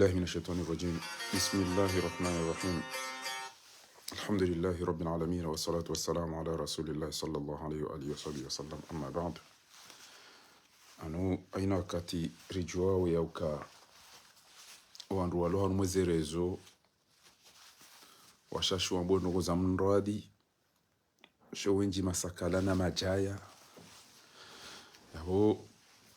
الله من الشيطان الرجيم. بسم الله الرحمن الرحيم. الحمد لله رب العالمين والصلاة والسلام على رسول الله صلى الله عليه وآله وصحبه وسلم. أما بعد aina wakati rijua weyauka wandu waloha numweze rezo washashu wambo ndogo za mnroadi showenji masakala na majaya yabo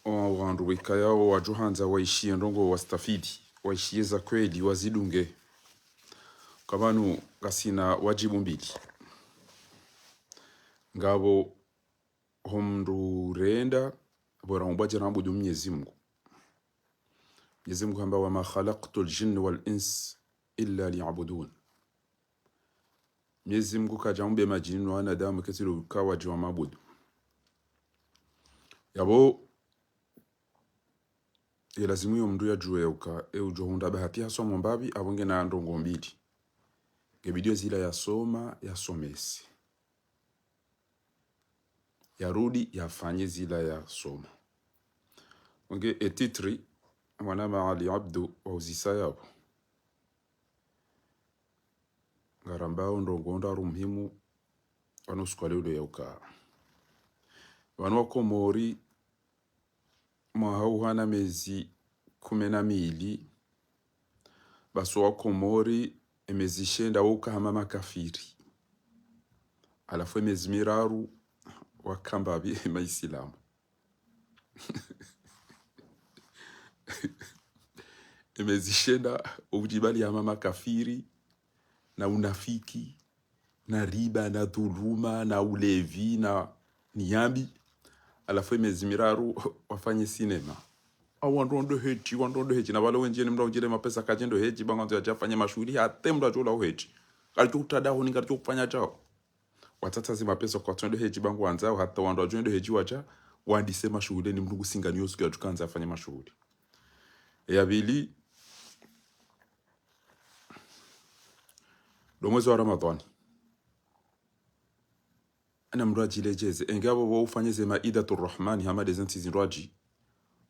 wandu wika yao wajuhanza waishie ndongo wastafidi waishie za kweli wazidunge kabanu kasina wajibu mbili ngabo homndu renda bora mbaje rambudu Mwenyezi Mungu. Mwenyezi Mungu hamba wama khalaqtul jinna wal ins illa liya'budun. Mwenyezi Mungu kajaumbe majini na wanadamu ketilu kawa jwa mabudu. Yabo ilazimu yo mndu ya juwe uka ujo hunda bahati haswa mbabi abonge na ndongo mbili. Gebidio zila ya soma ya somesi. Yarudi yafanye zila ya soma. Onge etitri mwana Ali Abdu wa uzisa yabo. Garambao ndongo muhimu wano skwaleulo ya uka. Wano wako mori mahauhana mezi 12 baso wako mori emezi shenda uka hama makafiri. Alafu emezi miraru wakamba bi maisilamu. Emezi shenda ujibali hama makafiri na unafiki na riba na dhuluma na ulevi na niyambi. Alafu emezi miraru wafanye sinema. Wandondo heji na wale wenjeni mda ujile mapesa kajendo heji banganzo ya jafanye mashuhuri hate mda jola uheji kalicho utadaho ni kalicho kufanya chao watata zi mapesa kwa tondo heji bangu wanzao hata wando ajoendo heji waja wandise mashuhuri ni mdungu singa niyo suki ya jukanza afanye mashuhuri ya bili mwezi wa Ramadhani ana mraji lejeze engabo wa ufanye zema idatur rahmani hamade zanti zinraji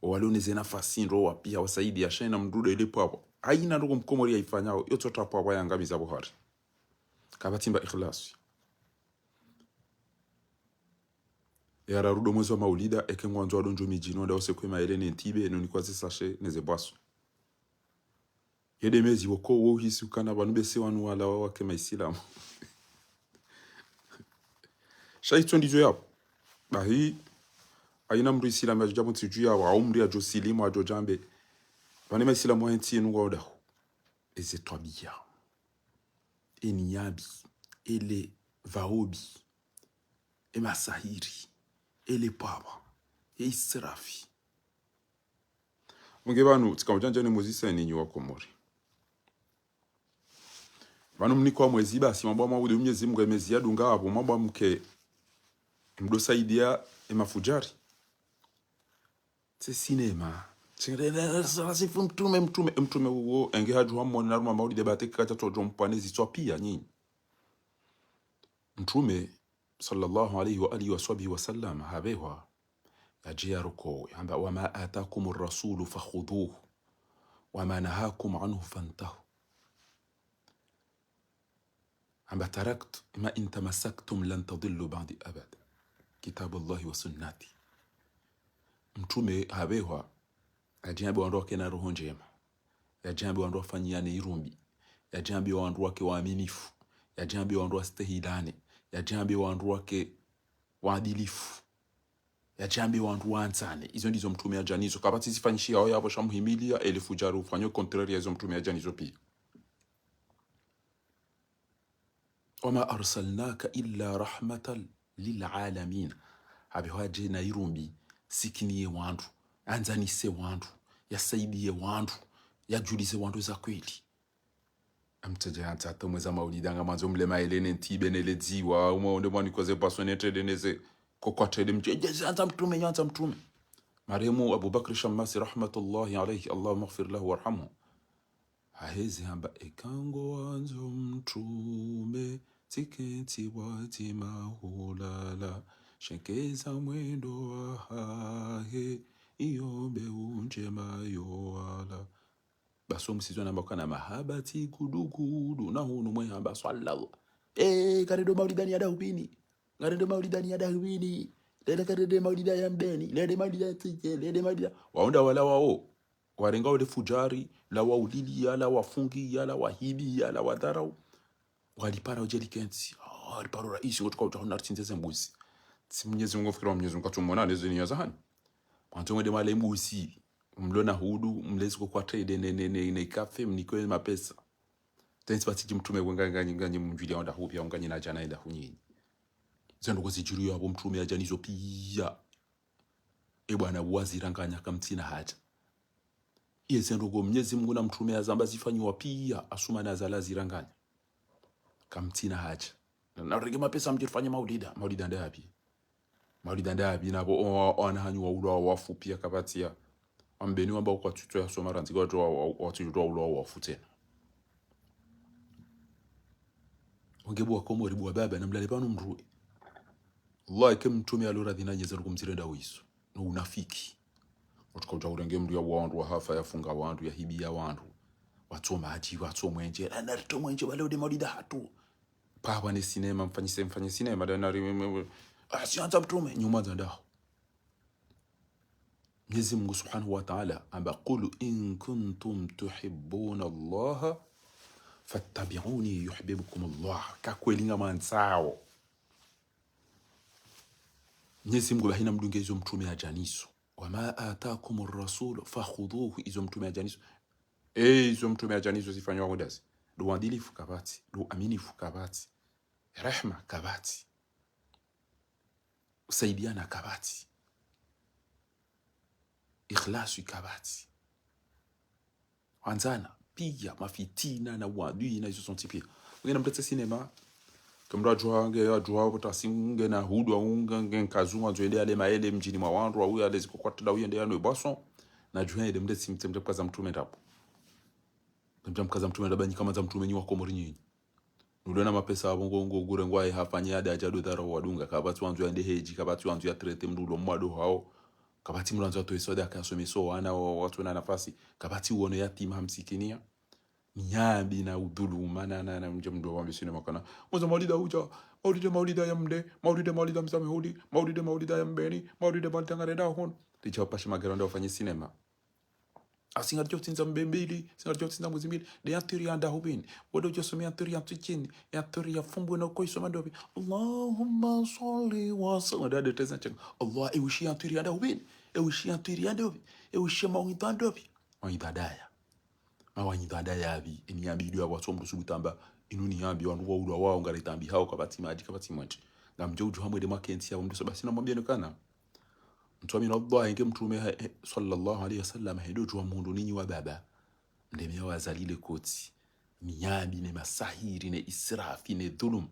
walone zena fasinro wapia wasaidi ya shaina mdudo ilipo hapo haina ndugu mkomori ya ifanyao yoto tapo hapo ya ngamiza Buhari kabatimba ikhlasi ya rarudo mwezi wa maulida eke mwanzo wa donjo mijino nda ose kwe maelene ntibe nuni kwa zisashe neze basu yede mezi wako wo hisi ukana banube se wanu wala wake maisilamu shaito ndizo yapo bahi aina mru isilamu ya jabu tijua wa umri ya jo silimu wa jo jambe wanema isilamu wa enti enu waudahu eze twabia eniyabi ele vaobi emasahiri ele paba israfi munge banu tikamujanja ni muzisa ni nyuwa komori banu mniko mwezi basi mambo mwa Mwenyezi Mungu emezi yadunga hapo mambo mke mdosaidia emafujari se sinema sifu mtume uo enge haju hamoni naruma mauli debate kata tojo mpwanezi twapia nyinyi mtume sallallahu alayhi wa alihi wa sahbihi wa sallam habewa yajia ruko yamba wama atakumur rasulu fakhudhuhu wama nahakum anhu fantahu amba taraktu ma in tamassaktum lan tadillu ba'di abada kitabullahi wa sunnati. Mtume habewa ajambi wandu wake na roho njema, ajambi wandu wafanyiane irumbi, ajambi wandu wake waaminifu, ajambi wandu wastahilane, ajambi wandu wake waadilifu, ajambi wandu wansane. Hizo ndizo mtume ajanizo kabati zifanyishia hao hapo shamuhimilia elfu jaru fanyo contrary hizo mtume ajanizo pia. Wama arsalnaka illa rahmatan lil alamin. Habewa jena irumbi sikiniye wandu anzanise wandu yasaidie wandu yajulize wandu za kweli amtaje hata mweza maulida nga manzo mlema elene ntibe neledziwa umaonde mwani koze pasonete deneze kokwatede mjeje anza mtume maremu Abubakar Shamasi rahmatullahi alayhi Allah maghfir lahu warhamhu hahezi hamba ekango wanzo mtume tiketi wati mahulala shekeza mwendo wa hahe iyombe unjema yoala baso msizo namba kana mahabati kudukudu na hunu mwe hamba sallallahu karedo maulidani ya dahubini karedo maulidani ya dahubini lede karedo maulida ya mbeni lede maulida tije lede maulida waunda wala wao warenga wale fujari la waulilia la wafungia la wahibia la wadharau walipara ujeli kensi walipara raisi kutoka utaona artinzeze mbuzi si Mwenyezi Mungu fikira Mwenyezi Mungu katumona nezo ni yazahani mwanzo mwede male mbuzi mlona hudu mlezi kwa trade ne cafe mnikwe mapesa tensi batiji mtume nganye mjili onda hubya nganye na jana ida hunyinyi zendo kuzijiru yabo mtume ajanizo pia bwana waziranganya kamtina haja iye zendo go Mwenyezi Mungu na mtume azamba zifanywa pia asuma na zala ziranganya kamtina haja na rege mapesa mjifanya maulida ndabi nabo anahanywa ulo wafu pia kabatia ambeni wamba kwa tuto ya somara nzigo watu ulo wafu tena ungebu akomo ribu baba na mlale pano mrui Allah kem mtume alora dinanyeza kumzirenda wiso no unafiki utuka urenge mru ya wandu wa hafa yafunga wandu ya hibia wandu watoma haji watomwenje na ritomwenje wale de maulida hatu papa ni sinema mfanye sinema na asianza mtume nyuma za ndao Mwenyezi Mungu Subhanahu wa Ta'ala amba qulu in kuntum tuhibbuna Allah fattabi'uni yuhibbukum Allah kakwelinga mansao Mwenyezi Mungu bahina mdunge izo mtume ajaniso wama ataakum ar-rasul fakhudhuhu izo mtume ajaniso izo mtume ajaniso zifanywa hodasi do wadilifu kabati do aminifu kabati rehma kabati usaidiana kabati ikhlasu kabati wanzana pia mafitina na wadui na izo sonti pia ngena mtetse sinema kamra jwa butasinge na hudu aunga nkazuma zoende ale maele mjini mwa wandu au ale zikokwatla uyende yano boson na juende mtetse mtemte kaza mtume ndapo mtemte kaza mtume ndabani kama za mtume nywa komori nyinyi nudona mapesa abongo gure ngwaye hafanya ada ajado daro wadunga kabati wanzu ende heji kabati wanzu ya trete mdulo mwado hao kabati mlanzo to isoda kasomeso wana watu na nafasi kabati uone yatima hamsikinia nyambi na udhuluma na mjamdo wa misina makana mwanzo maulida uja maulida ya mde maulida msamehudi maulida ya mbeni maulida bantangareda hon ticha pasha magaronda ufanye sinema asinga jotinza mbembili singa jotinza muzimili de yatiri anda hubin wodo josome yatiri yatchini yatiri ya fumbwe no koisoma ndobi Allahumma salli wa sallim da teza chen Allah iwishi yatiri anda hubin iwishi yatiri anda hubin iwishi mawida ndobi maidadaya mawanyidadaya abi eniambidi watu mrusubutamba inuni yambi wandu wa wao ngaritambi hao kabati maji kabati mwanchi ngamjoju hamwe de makensi ya mndu basi namwambia nekana mtume Allah inge mtume sallallahu alayhi wasallam hedoju wa mundu ninyi wa baba ndeme wazalile koti miyambi ne masahiri ne israfi ne dhulum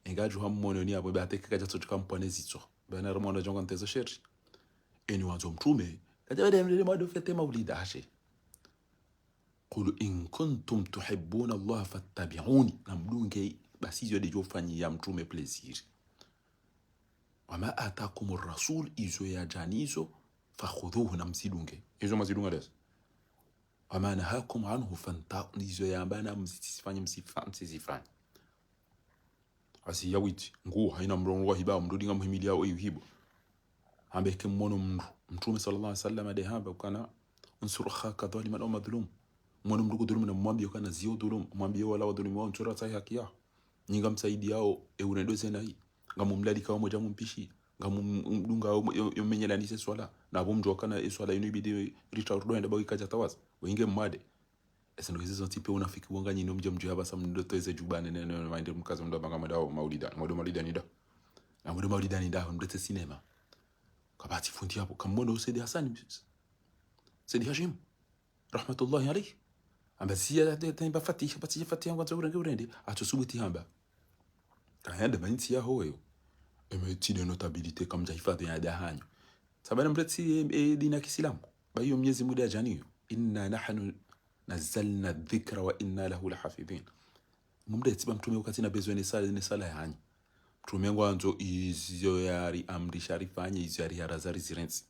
engaju hammono ni abo bateka kaja tutuka mpane zito bana ramona jonga ntezo sheri eni wanzo mtume kaja wade mlele mwado fete maulida hashe qulu in kuntum tuhibbuna Allah fattabi'uni namdunge basi yo de jofanyi ya mtume plaisir wama ataakum ar-rasul izo ya janizo fakhudhuhu namsidunge izo mazidunga des wama nahakum anhu fanta izo ya bana msifanye msifanye asi yawiti nguo haina mrongo wa hiba mdudinga muhimili yao hibo ambeke mmono mtume sallallahu alaihi wasallam de haba kana unsur khaka dhaliman aw madhlum mmono mdugu dhulum na mwambie kana zio dhulum mwambie wala wadhulumu wao nchora sahi haki yao nyinga msaidi yao unadoze na hii ngamumlali kawa moja mumpishi ngamumdunga yomenyela nise swala na bomjo kana swala inibidi ritardo enda bagi kaja tawaza wenge mmade esendo hizo tipe unafiki wanga nyino mjamjo haba sam ndo toeze jubane neno maende mkaza ndo banga madao maulida nida na maulida nida ndete sinema kabati fundi hapo kamono usedi Hassan Sidi Hashim rahmatullahi alayhi ambasia temba fatih batia fatih ngwa urende atusubuti hamba kaenda banti ya hoyo emetine notabilite kama hifadhi ya dahanyo sabana mreti dina Kiislamu bayo Mwenyezi Mungu ajaniyo inna nahnu nazzalna dhikra wa inna lahu lahafidhin mumreti mtume wakati na bezwe ni sala ya hanyo mtume ngwanzo izyo yari amri sharifanye izyo yari harazari zirenzi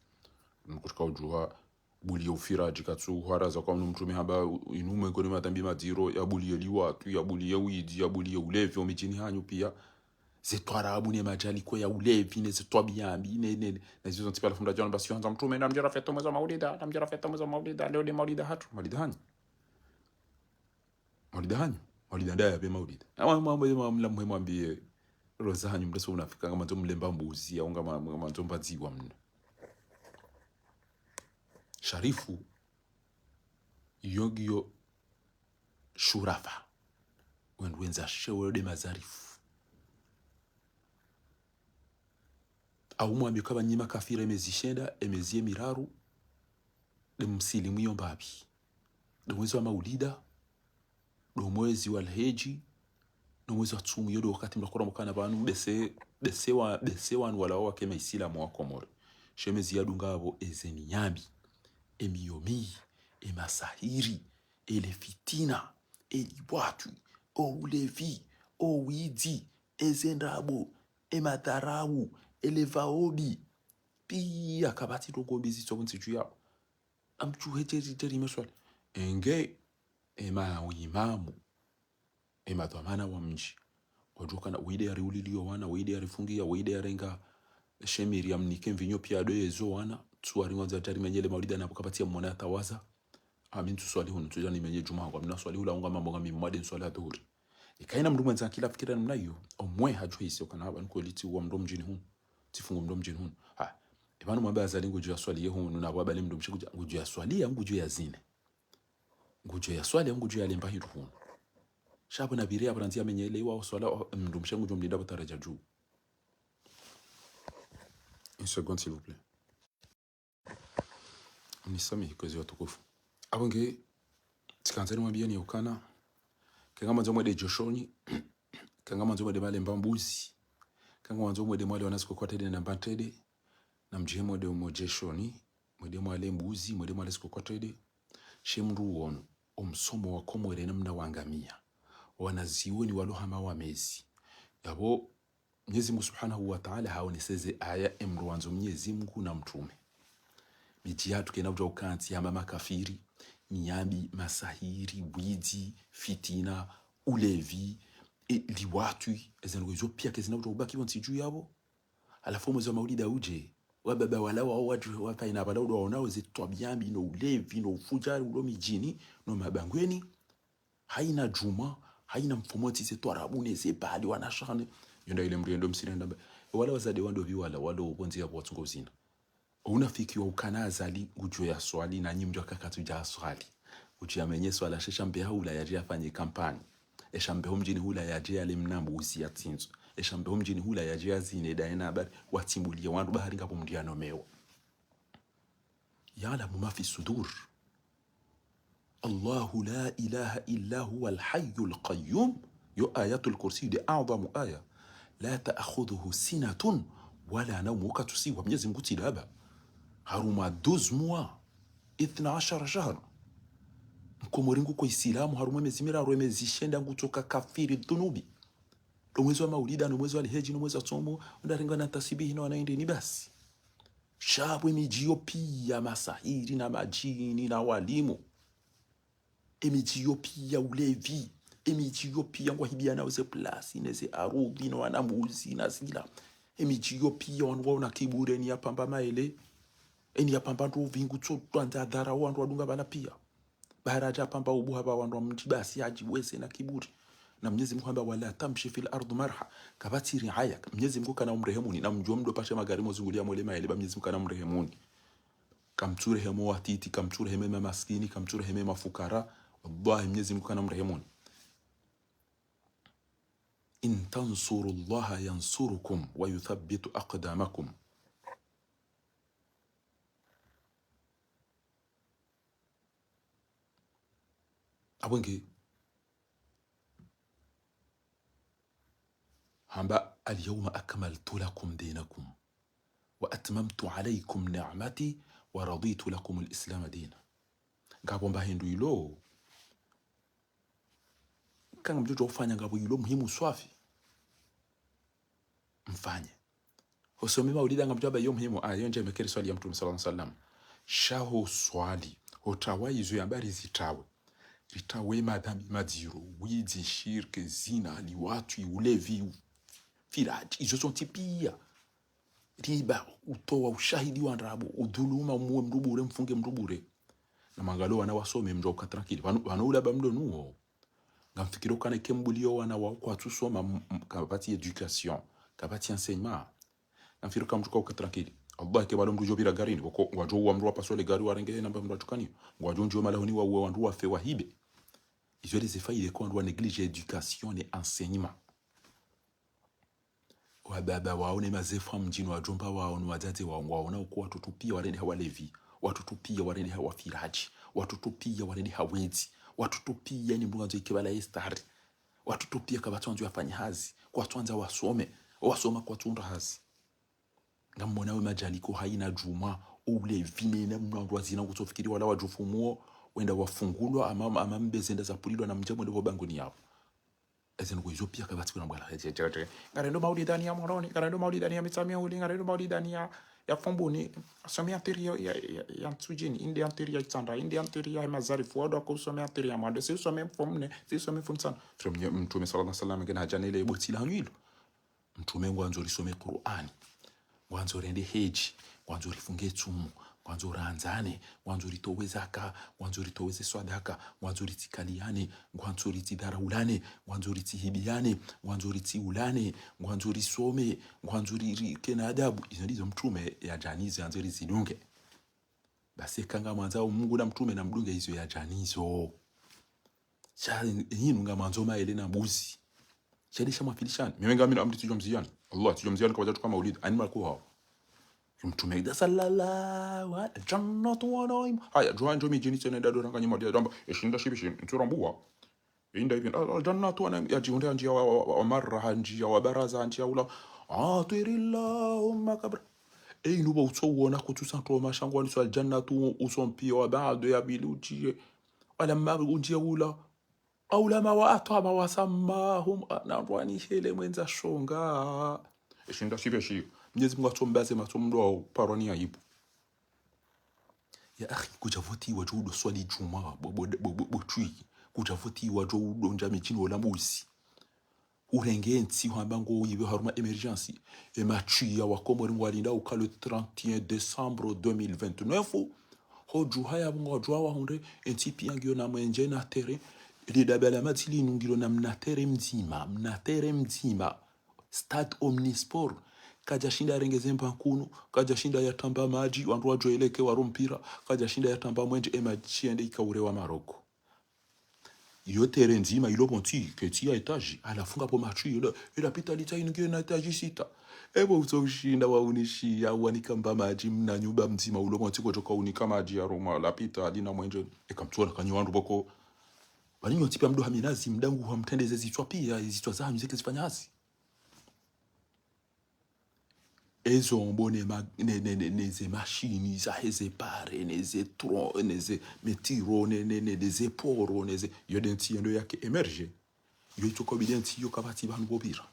mkutoka ujua bulie ufiraji katsu haraza kwa mtume haba inume ngoni matambi madiro ya bulie liwatu ya bulie widi ya bulie ulevi omijini hanyu pia zetwara abune majali kwa ya ulevi ne zetwa biambi ne na zizo ntipala funda jana basi hanza mtume na mjara feto mweza maulida na mjara feto mweza maulida leo de maulida hatu maulida hanyu maulida ndaya be maulida ama mambo mla mwambie roza hanyu mreso unafika kama mlemba mbuzi au kama mbaziwa mno sharifu yogio shurafa wenza shewe de mazarifu au mwambie kama nyima kafira emezishenda emezie miraru de msilimu yombabi de mwezi wa maulida de mwezi wa alheji de mwezi wa tsumu yodo wakati mlakora mkana banu desewa wala wake maisilamu wa komori shemezi yadungabo ezeni nyambi emiyomi emasahiri ele fitina elibwatu oulevi owidi ezendabo ematarawu elevaobi pia kabati tokobizi tsokuntsichu yao amchuheteri meswali enge imamu emadhamana wa mji wajukana wide ya riulilio wana wide ya rifungia wide ya renga shemiri ya mnike mvinyo pia doyezo wana tuwari wanza tari menyele maulida na pokapatia mwona tawaza amin swali hunu tujani menye juma kwa mna swali hula unga mambo ngami mwade swali adhuri ikaina mndu mwenza kila fikira namna hiyo omwe hajua hisi okana haba nkoliti wa mndu mjini hunu tifungu mndu mjini hunu ibanu mwamba azalingo juu ya swali ye hunu na wabale mndu mshiku juu ya swali ya juu ya zine ngujo ya swali ya juu ya lemba hitu hunu shabu na biria branzia menyele wa swala mndu mshiku juu mlida bataraja juu. Une seconde s'il vous plaît. Nisami kozi watukufu abonge tikanzani mwambia ni ukana kanga manzo mwede joshoni kanga manzo mwede male mbambuzi kanga manzo mwede mwale wanasiko kwa tede na mbantede na mjihe mwede umojeshoni mwede mwale mbuzi mwede mwale siko kwa tede shemru wonu omsomo wa komwere namna wangamia wanaziweni walohama wa mezi yabo Mwenyezi Mungu Subhanahu wa Ta'ala haoneseze aya emru wanzo Mwenyezi Mungu na mtume mijiyatu kena uja ukanti ya mama kafiri nyambi masahiri widi fitina ulevi liwatu ezengo hizo pia kezina uja ubaki wansi juu yabo alafu mwezi wa maulida uje wababa walawa waju wapa inabala udo waonao zetwa biambi no ulevi no ufujari ulo mijini no mabangweni haina juma haina mfumoti zetwa rabune zebali wanashane yonda ile mriendo msirenda wala wazade wando viwala walo bonzi ya bwatungo zina unafiki wa ukanazali ujo ya swali na nyimjo kakatu ja swali ujo ya menye swala sheshambe hula ya jia fanye kampani eshambe mjini hula ya jia limnambu usi ya tinzo eshambe mjini hula ya jia zine daena habari watimbulia wandu bahari ngapo mdiano mewa ya'lamu ma fi sudur Allahu la ilaha illa huwa al-hayyul qayyum yo ayatul kursi de a'zamu aya la ta'khudhuhu sinatun wala nawm katusiwa Mwenyezi Mungu tilaba haruma 12 mois 12 shahra mkomoringu kwa Islamu haruma miezi miraro emezishenda ngutoka kafiri dhunubi mwezi wa maulida no mwezi wa alheji no mwezi wa tsomo ndaringa na tasibihi no anaende ni basi shabwe mijio pia masahiri na majini na walimu emijio pia ulevi emijio pia ngwahibiana uze plasi neze arudi no anamuzi na zila emijio pia wanwa kibure ni yapamba maele eni yapamba ndo vingu tsotwanza dhara wandu wadunga bana pia baharaja pamba ubuha ba wandu mjibasi ajiweze na kiburi na Mwenyezi Mungu amba wala tamshi fil ardu marha kabatiri haya Mwenyezi Mungu kana umrehemuni na mjua mdo pashe magari mozungulia mole maele ba Mwenyezi Mungu kana umrehemuni kamture hemo watiti kamture hema maskini kamture hema mafukara wallahi Mwenyezi Mungu kana umrehemuni in tansuru Allah yansurukum wa yuthabbitu aqdamakum abonge hamba al-yawma akmaltu lakum dinakum wa atmamtu alaykum ni'mati wa raditu lakum al-islam dinan ngabo mbahindu ilo kanga mjojo ufanya ngabo ilo muhimu swafi mfanye usome maulida ngabo jaba yo muhimu ayo nje mekeri swali ya mtume sallallahu alaihi wasallam shaho swali hotawa izo habari zitawe ritawe madhambi madziro wizi shirke zina liwatu ulevi firaji izo zontipia riba utoa ushahidi wa ndrabo udhuluma muwe mrubure mfunge mrubure na mangalo wana wasome mjoka tranquille vano ula bamdo nuo ngamfikiro kana kembulio wana wa kwa tusoma kabati education kabati enseignement ngamfikiro kama mjoka tranquille Allah ke balo mrujo bira garini ko wajo wa mruwa pasole gari warenge namba mrachukani wajo njo malahoni wa wandu fe wa hibe izo les effailles ko ndu néglige education et enseignement wababa waone mazefa mjini wa jomba waone wazazi waona uko watoto pia warende hawalevi watoto pia warende hawafiraji watoto pia warende hawezi watoto pia ni mwanzo ikibala istari watoto pia kabatonzo yafanya hazi kwa tuanza wasoma kwa tunda hazi ngamona we majaliko haina juma ule vine na mwanzo zina kutofikiri wala wajufumuo wenda wafungulwa ama mbezenda za pulilwa na mjamo ndio bangoni yao ezeno ko Ethiopia kabati kuna mbala ngarendo maulidani ya moroni ngarendo maulidani ya mitsamia uli ngarendo maulidani ya fombuni asomea teria ya tsujini indi anteria itsanda indi anteria ya mazarifu wado ko somea teria mwado si somea fomne si somea funsan mtume sallallahu alaihi wasallam ngena hajanele botila hanwilo mtume ngwanzo lisome Qur'ani ngwanzo rende heji ngwanzo rifunge tsumu ngwanzo ranzane ngwanzo ritowezaka ngwanzo ritoweze swadaka ngwanzo ritikaliane ngwanzo ritidaraulane ngwanzo ritihibiane ngwanzo ritiulane ngwanzo risome ngwanzo rikena adabu izo ndizo mtume ya janizo yanzo rizidunge basi kanga mwanzao Mungu na mtume na mdunge hizo ya janizo cha hinu nga mwanzo maele na mbuzi chadisha mafilishani miwenga mina amri tujomziani Allah tujomziani kwa wajatu kama maulid animal kuhao mtume ida sallallahu alaihi jannatu wa naim haya joanjo mijini tena dado ranganya madia damba eshinda shibishi nturambua inda hivi jannatu wa naim yajiunde njia wa marra njia wa baraza njia ula atirillahumma kabra nuba utowona ko tusanto mashangwani so aljannatu usompia wa ba'du ya biluji wala ma unjia ula aulama wa atama wasammahum anarwani shele mwenza shonga eshinda shibishi Mwenyezi Mungu atombaze matomdo paroni aibu ya akhi kujavoti wajudo swali juma botui kujavoti wajudo njami chino wala musi urengensi hambango yibe haruma emergency e machi ya wakomori ngwalinda ukalo 31 décembre 2029 hoju haya bungo jwa wa hunde entipi angio na mwenje na tere ile dabala matili nungiro na mnatere mzima stade omnisport kaja shinda rengeze mpankunu kaja shinda ya tamba maji wandu wajoeleke warumpira kaja shinda ya tamba mwenje emaji ende ikaurewa Maroko yote renzima ilo bonti keti ya etaji alafunga po machi ila pita lita inungio na etaji sita ebo utoshinda waunishi ya wanikamba maji mna nyumba mzima ulo bonti kujoka unika maji ya Roma la pita alina mwenje ekamtuona kanyiwandu boko walinyo tipa mdo haminazi mdangu hamtendeze zitwa pia zitwa zanyu zeke zifanyazi ezo mbone neze machini za heze pare neze tron neze metiro neze poro neze yodenti yendo yake emerge yoito kobidenti yo kabati banu bobira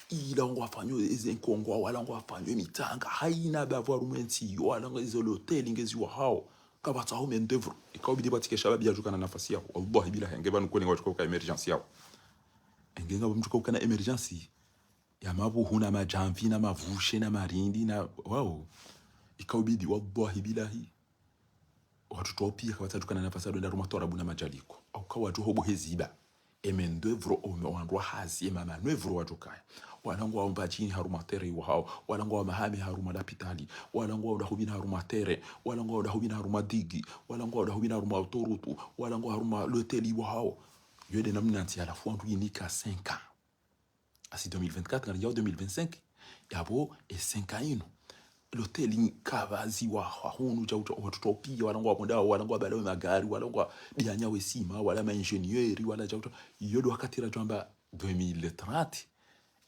ila ngo afanyo eze nkongwa wala ngo afanyo mitanga haina bavoir rumenti yo wala ngo izo hotel ngezi wa hao kabata ho mendevro ikobidi batike shababi yajukana nafasi yako Allah bila hengeba nkone ngo ka emergency yako engenga bumjuka kana emergency ya mabu huna majamvi na mavushe na marindi na wow ikaubidi wallahi bilahi watu topia kwa sababu kana nafasi ndo ndaro matorabu na majaliko au kwa watu hobo heziba emendevro omwandwa hazi mama nevro watu kaya walangwa ombachini harumatere wao walangwa mahame haruma lapitali walangwa udahubina harumatere walangwa udahubina harumadigi walangwa udahubina haruma autorutu walangwa haruma loteli wao yode namna anti ala fwandu yinika 5 ans asi 2024 ngari 2025 yabo e 5 ans l'hôtel kavazi wa hunu cha watoto pia walangwa bonda walangwa balawe magari walangwa dianya wesima wala ma ingenieri wala cha yodo wakati la jamba 2030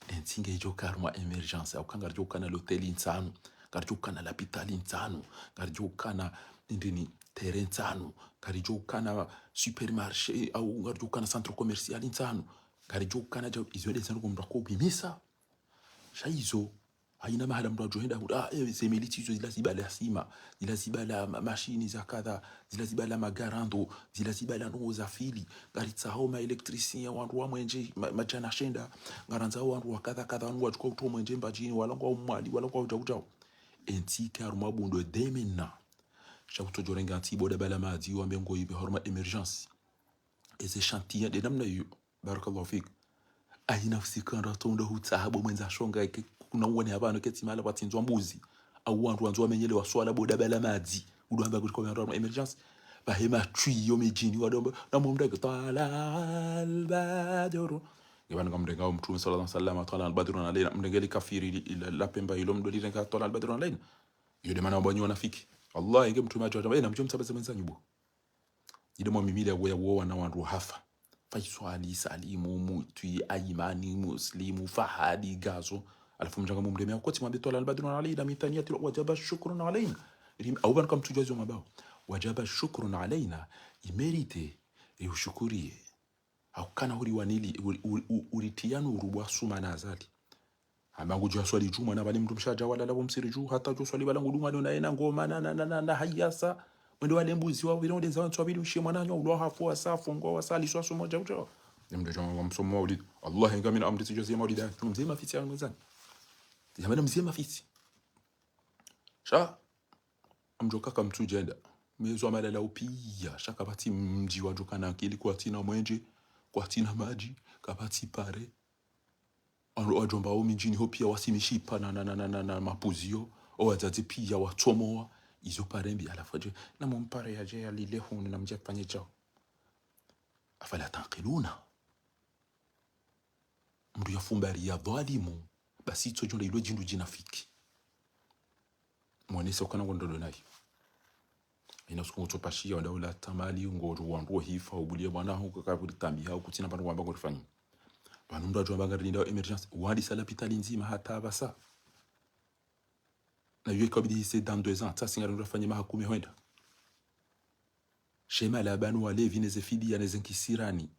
entinge jo karma emergence au kanga jo kana l'hôtel insano garjo kana l'hôpital insano garjo kana ndini terrain insano garjo kana supermarché au garjo kana centre commercial insano garjo kana jo izo de sanu kumra ko bimisa shaizo haina mahala mtu ajoenda zemiliti hizo zilazibala sima, zilazibala mashini za kadha, zilazibala magarando, zilazibala nungo za fili, garitsa homa elektricien wandu wa mwenje majana shenda, ngaranza wandu wa kadha kadha wandu wachukua utuwa mwenje mbajini, walangwa umwali, walangwa ujau. Enti karuma bundo demena. Chakuto renga anti boda bala maadi wa mbengo yibe horma emergence. Eze chantier de namna yu. Barakallahu fik. Aina fusikanda tonda hutahabu mwenza shonga kuna uone abantu keti mala batinzwa mbuzi au wantu wanzwa menyele waswala boda bala maadi udwamba kuti kwa horma emergence bahema trio mejini wadomba na mumdega talal badru yabana ngamdenga mtume sallallahu alaihi wasallam talal badru na leila mdengeli kafiri la pemba ilo mdoli renga talal badru na leila yode mana banyu wanafiki Allah inge mtume acho na mjom sabaza menzanyu bo yide mo mimile ya wo na wantu hafa faiswali salimu mutwi aimani muslimu fahadi gazo alafu mjanga mumdemea kwa timwambia talal badru na leila mithaniyati wajaba shukrun alaina au ban kam tujazo mabao wajaba shukrun alaina imerite e ushukurie au kana huri wanili uritiano urubwa suma na azali abangu jwa swali juma na bali mtu mshaja wala labo msiri juu hata jo swali balangu duma ndo naena ngoma na hayasa mwendo wale mbuzi wao vilonde za watu wabili ushie mwananyo ulo hafu wasafu ngo wasali swaso moja ucho ndio jamaa msomo maulid Allah inga min amri tijozi maulid mzima fiti ya mzani jamani mzima fiti sha amjoka kama mtu jenda mezo amalala upia shaka bati mji wajukana akili kwa tina mwenje kwa tina maji kapati pare wajomba wao mijini ho pia wasimishipa na mapuzio o wazazi pia watomoa izo parembi alafu je na mumpare yaje yalile hunu na mje fanye chao afala taqiluna mdu yafumbari ya dhalimu basi to jonda ilo jindu jinafiki mwanisa ukana ngondolo nayo ina siku topashia wanda ula tamali ngoro wandu hifa ubulie bwana huko kaburi tambia ukutina bantu wamba ngorifanya banu ndo ajwa banga rinda emergence wadi sala pitali nzima hata basa na yeye kabidi c'est dans 2 ans ça singa ndo fanya mahakumi hoenda shema la banu wale vineze fidi ya nezen kisirani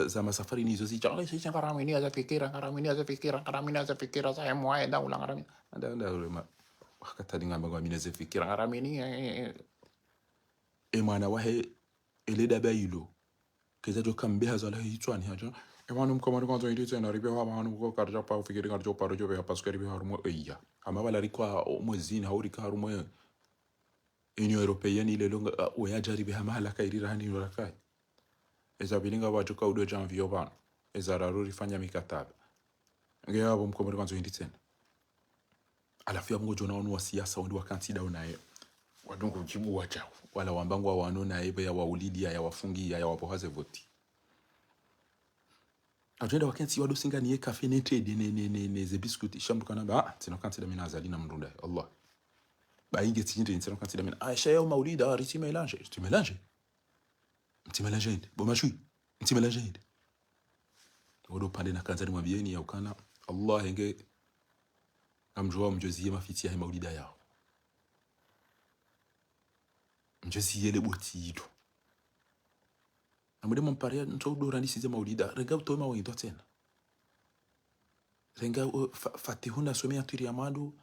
za masafari nizo zicha si ngaramini za fikira ngaramini za fikira za mwaenda ula ngaramini nda wakati ngamba kwa mineze fikira ngaramini e mwana wahe eleda bayilo keza jo kambe hazala hitwani haja e mwana mkomani kwanza ndite na ribe wa mwana mko karja pa fikiri karjo paro jo be parce que ribe harumo eya ama bala rikwa mwezini haurika harumo Union Européenne ile longa oya ribe hamala kairira hani yorakai eza bilinga watu ka udo janvier bana eza raruri fanya mikataba ngea abo mkomani kwanza ndite alafu ya mgojo naonu wa siasa wandi wakantida unaye wadungu jibu wachao wala wambangu wa wanona ebe ya waulidi ya wafungi ya wapohaze voti ajenda wakensi wado singa niye kafe ne trade ne ze biscuit shambu kana ba tino kantida mina azali na mrunda Allah ba inge tinde tino kantida mina aisha ya maulida riti mélange tu mélange bo mashui tu mélange wado pande na kanzani mwabieni ya ukana Allah inge amjua mjozie mafiti ya maulida yao mjozie le botido amode mompare nto dora nisize maulida renga utoma windo tena renga fatihuna somea tiri amadu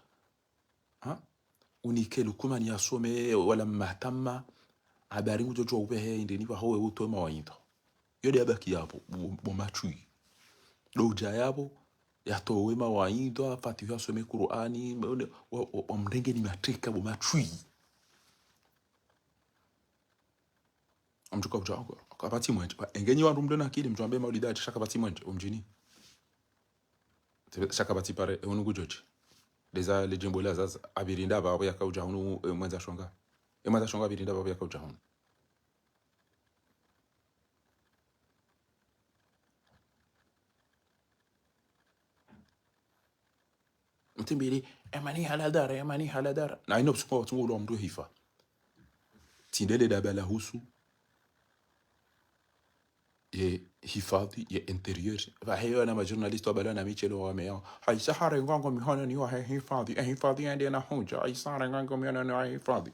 unike lukuma ni asome wala mahtama habari ngujo ubehe ndeni ba howe utoma windo yode abaki yapo bo machui doja yabo yatowe mawaidha fatihu asome Qur'ani omrenge ni matrika bo machui amjuka ujango akapati mwenje engenyi wandu mdo nakili mjwambe maulida shakapati mwenje umjini shakapati pare unugujoje deza lejimbo la zaza abirinda babo yakauja hunu mwenza shonga mwenza shonga abirinda babo yakauja hunu mtimbili emani haladara na ino psuko watu ulo mdo hifa tindele dabala husu ye hifadhi ya interior vaheyo na majournalist wabala na michelo wameo haisahare ngongo mihona ni wa hifadhi ende na hoja haisahare ngongo mihona ni wa hifadhi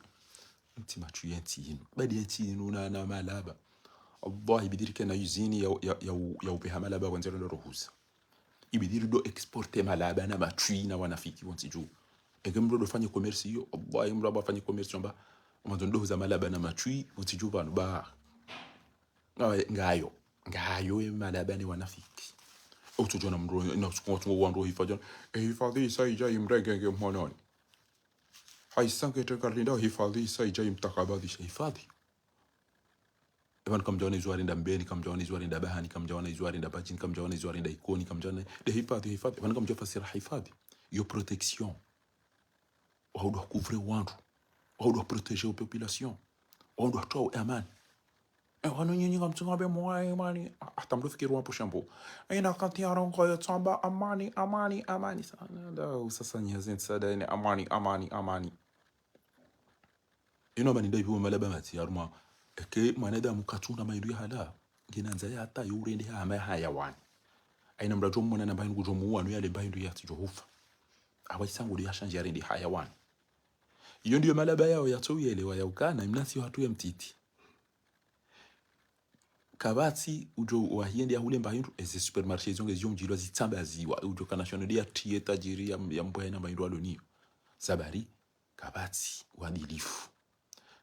ntima chuyenti badi yenti na malaba Allah bidirike na yuzini ya upeha malaba kwanzero ndo ruhusa ibidiri do exporte malaba na matui na wanafiki wonsi juu ege mdo do fanye commerce hiyo wallahi mdo ba fanye commerce mba mwanzo za malaba na matui wonsi juu banu ba ngayo malaba ni wanafiki utujona mdo na sikuwa wando hifadhi hifadhi saija imrege mwanoni haisange tekalinda hifadhi saija imtakabadhi hifadhi Evan kamjawana izuari nda mbeni, kamjawana izuari nda bahani, kamjawana izuari nda bajin, kamjawana izuari nda ikoni, kamjawana de hifadhi. Evan kamjawa fasira hifadhi. Yo protection. Ou doit couvrir wandu. Ou doit protéger la population. Ou doit toa amani. Wanu nyinyi kamtunga be mwa amani. Atamdo fikiri wapo shambo. Ina kanti arongo ya tsamba amani. Sasa nyazen sada ine amani. Ino mani ndai biwa malaba mati aruma. Eke mwanadamu katuna maindu ya hala ginanza ya hata yurende hama hayawani aina mrajomu mwana na bainu kujomu wanu yale bainu ya tijohufa awa isangu ya shanji ya rendi hayawani iyo ndiyo malaba yao ya touyelewa ya ukana imnasi watu ya mtiti kabati ujo wahiendi ya hule bainu eze supermarché zonge ziyo mjilwa zitamba ziwa ujo kanashonodi ya tieta jiri ya mpoya na bainu waloniyo sabari kabati wadilifu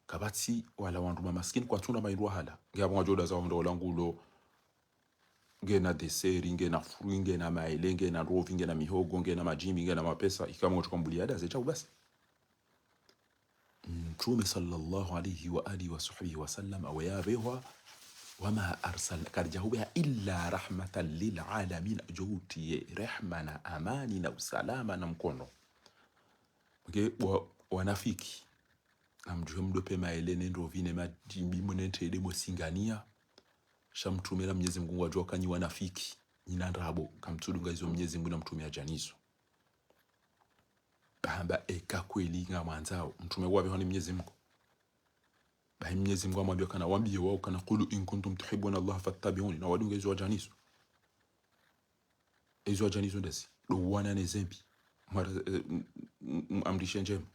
kabati wala wandu mamaskini kwa tuna maindu hala ngea mwajoda za wando langulo ngena deseri ngena fru ngena maele ngena rovi ngena mihogo ngena majimi ngena mapesa ikama utukambuliada zecha ubasi Mtume sallallahu alayhi wa alihi wa sahbihi wa sallam awayabewa wama karjahubeha illa rahmatan lil alamin juti rehmana amani na usalama na mkono wanafiki amjue mdope maele nendo vine majimbi mwenente mo singania shamtumela Mwenyezi Mungu wajua kanyi wanafiki nyina ndabo kamtudunga hizo Mwenyezi Mungu na mtumia janizo bahamba eka kweli nga mwanzao mtume wabe hani Mwenyezi Mungu bahi Mwenyezi Mungu amwambia kana waambie wao kana qulu in kuntum tuhibbuna Allah fattabi'uni na wadunga hizo janizo ndesi do wana nezembi mara amrisha njema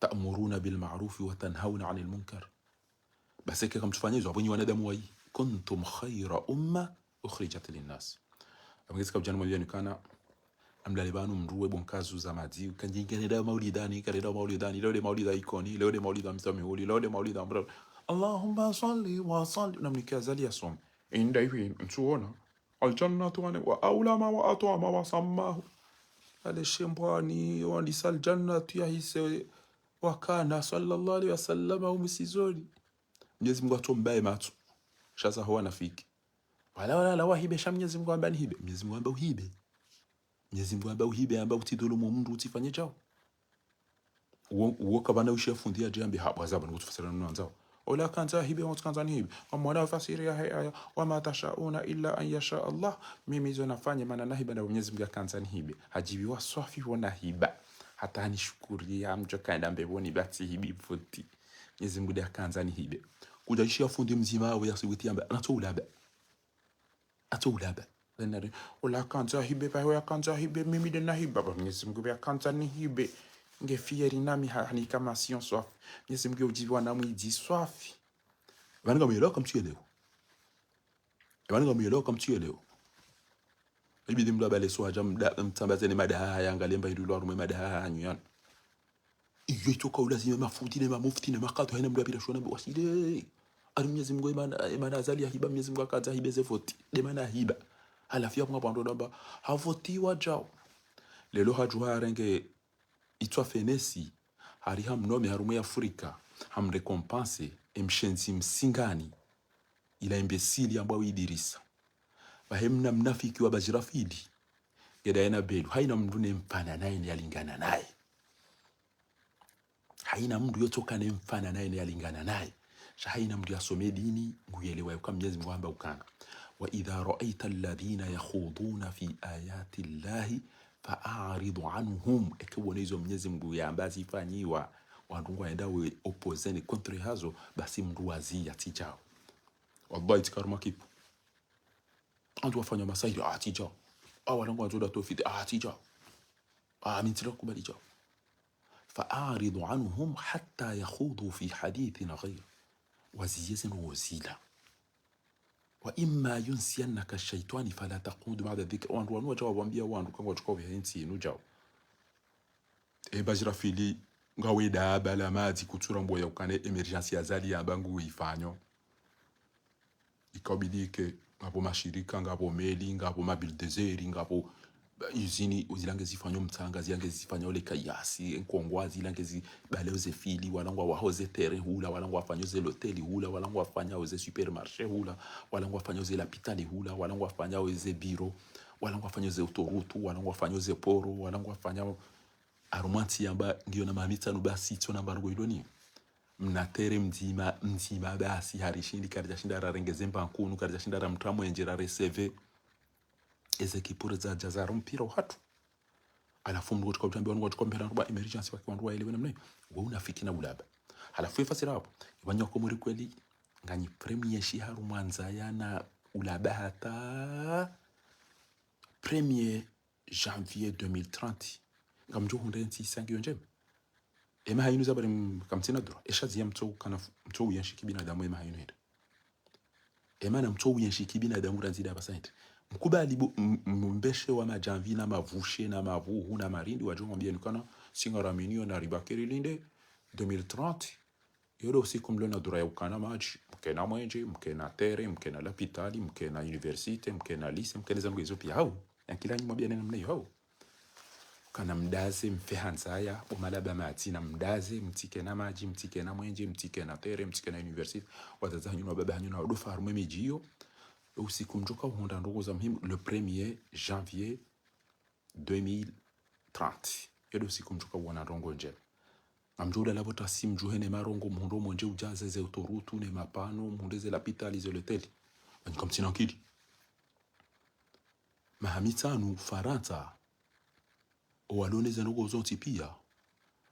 ta'muruna bil ma'ruf wa tanhauna 'anil munkar basi kama mtufanyizwa hapo wanadamu wai kuntum khayra umma ukhrijat lin nas amgezeka bujana mwambia nikana amlalibanu mruwe bonkazu za maji kanjingene da maulidani leo de maulida ikoni leo de maulida msamihuli leo de maulida amra Allahumma salli wa sallim namnikazali yasom inda hivi mtuona aljannatu wa aulama wa atama wa sammahu ale shembani wa lisal jannatu ya hise wakana sallallahu alaihi wasallam au msizoni Mwenyezi Mungu atombaye matu shaza huwa nafiki wala wahibe sha Mwenyezi Mungu ambani hibe Mwenyezi Mungu amba uhibe Mwenyezi Mungu amba uhibe amba utidhulumu mtu utifanye chao uwo kabana ushafundia jambi hapo azaba ngutufasira nwanzao ola kanza hibe watu kanza hibe mwana fasiri ya haya wama tashauna illa an yasha Allah mimi zo nafanya maana nahiba na Mwenyezi Mungu kanza hibe hajibi waswafi wana hiba hata ni shukuri ya mjo kaenda mbeboni bati hibi futi Mwenyezi Mungu ya kanza hibe kujaishia fundi mzima au yasiwiti amba atulaba lenare ola kanza hibe pa hoya kanza hibe mimi de nahiba Mwenyezi Mungu ya kanza hibe ngefieri nami hani kama sion swafi Mwenyezi Mungu ujibu na mwiji swafi wanga mwelewa kama tuelewa ibidi mla bale so ajam mtambaze ni madaha yangalemba idulo arume madaha anyan iyo itoka ulazima mafuti na mufti na makato haina mla bila shona wasile ari Mwenyezi Mungu imana azali hiba Mwenyezi Mungu akaza hibe zefoti de mana hiba alafia kwa bando namba havoti wajao lelo hajua renge itwa fenesi hari hamnome harume Afrika hamrecompense emshenzi msingani ila imbesili ambao idirisa bahemna mnafiki wa bajirafidi gedaena belu haina mndu mfana naye ni alingana naye haina mndu yotoka ne mfana naye ni alingana naye haina mndu yasome dini nguyelewa kwa Mwenyezi Mungu amba ukana wa idha ra'aita alladhina yakhuduna fi ayati llahi fa'aridu anhum ekubona hizo Mwenyezi Mungu yambazi ifanyiwa wandu waenda we opposeni contre hazo basi mndu wazia tijao wallahi tikaruma kipo antu wafanya masaili tijao walangu wanzoda tofiti tijao mintila kubali jao fa'aridu anhum hatta yakhudu fi hadithin ghayr waziyazin wazila wa imma yunsiyannaka shaitani fala taqud ba'da dhikr. Wandu wanu wacha wabambia wandu kangwa chukua vyensi nujao bajirafili ngawe da bala mazi kutura mboya ukane emergency azali ya bangu ifanyo ikabidike ngapo mashirika ngapo meli ngapo mabildezeri ngapo izini uzilange zifanyo mtanga zilange zifanyo ole kayasi enkongwa zilange zibale fili walangwa wahoze terrain hula walangwa wafanyo ze hoteli hula walangwa wafanya ze supermarché hula walangwa wafanyo ze l'hôpital hula walangwa wafanya ze bureau walangwa wafanya ze autoroute walangwa wafanya ze poro walangwa wafanya arumanti yamba ngiyo na mamita nubasi tona mbargo idoni mnatere mzima basi harishindi karja shinda rarengeze mbankunu karja shinda ramtramu enjera receve eze kipure za jazaro mpira watu alafu mngo tukao tambia wangu tukao mpira ruba emergency waki wangu waelewe namna wewe unafiki na ulaba halafu ifasira hapo ibanya ko muri kweli ngani premier shiharu mwanza yana ulaba hata 1er janvier 2030 ngamjo hundensi sangi yonjem ema hayinu zabari kamtina dro eshazi mto kana mto uyanshiki binadamu ema hayinu heda ema na mto uyanshiki binadamu ranzida basaint mkubali mbeshe wa majanvi na mavushe na mavuhu na marindi wajongo mbia nukana singara minio na ribakeri linde 2030 yoro usiku mlona dura ya ukana maji mkena mwenje mkena tere mkena lapitali mkena universite mkena lise mkena zangu hizo pia hau yankila nyuma bia nena mneyo hau kana mdaze mfehanzaya umalaba matina mdaze mtike na maji mtike na mwenje mtike na tere mtike na universite wazaza hanyu na baba hanyu na udofa harume mejiyo usiku mjoka uhonda ndogo za muhimu le 1er janvier 2030 yedo usiku mjoka uwana rongo nje amjoda labo tasim juhene marongo mundo monje ujaze ze autorutu ne mapano mundeze l'hôpital ze l'hôtel ani comme sinankidi mahamitanu faranta waloneza ndogo zonti pia